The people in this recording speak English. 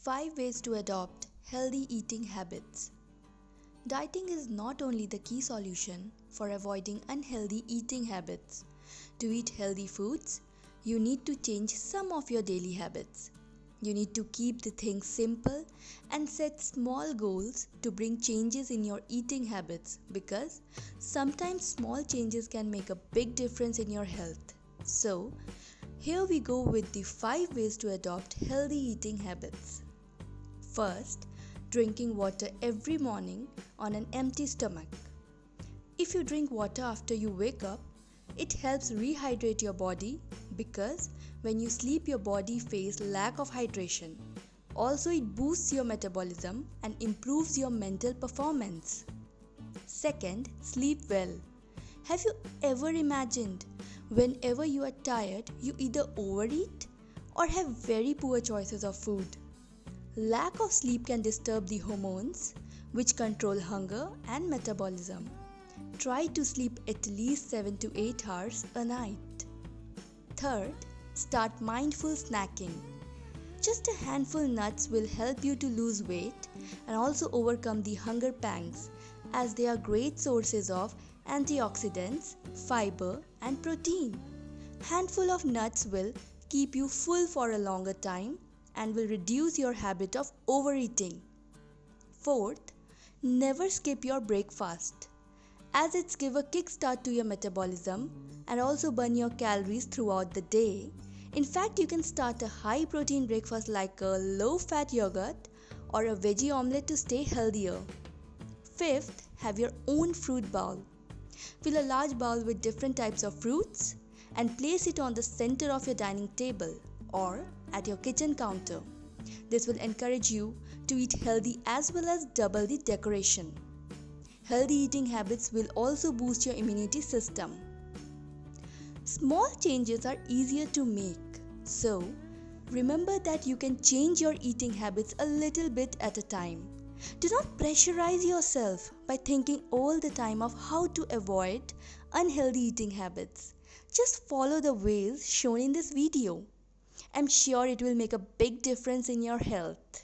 5 ways to adopt healthy eating habits. Dieting is not only the key solution for avoiding unhealthy eating habits. To eat healthy foods, you need to change some of your daily habits. You need to keep the things simple and set small goals to bring changes in your eating habits, because sometimes small changes can make a big difference in your health. So, here we go with the 5 ways to adopt healthy eating habits. First, drinking water every morning on an empty stomach. If you drink water after you wake up, it helps rehydrate your body, because when you sleep your body faces lack of hydration. Also, it boosts your metabolism and improves your mental performance. Second, sleep well. Have you ever imagined whenever you are tired, you either overeat or have very poor choices of food? Lack of sleep can disturb the hormones, which control hunger and metabolism. Try to sleep at least 7 to 8 hours a night. Third, start mindful snacking. Just a handful nuts will help you to lose weight and also overcome the hunger pangs, as they are great sources of antioxidants, fiber and protein. Handful of nuts will keep you full for a longer time and will reduce your habit of overeating. Fourth, never skip your breakfast, as it's give a kickstart to your metabolism and also burn your calories throughout the day. In fact, you can start a high protein breakfast like a low fat yogurt or a veggie omelette to stay healthier. Fifth, have your own fruit bowl. Fill a large bowl with different types of fruits and place it on the center of your dining table or at your kitchen counter. This will encourage you to eat healthy as well as double the decoration. Healthy eating habits will also boost your immunity system. Small changes are easier to make, so remember that you can change your eating habits a little bit at a time. Do not pressurize yourself by thinking all the time of how to avoid unhealthy eating habits. Just follow the ways shown in this video. I'm sure it will make a big difference in your health.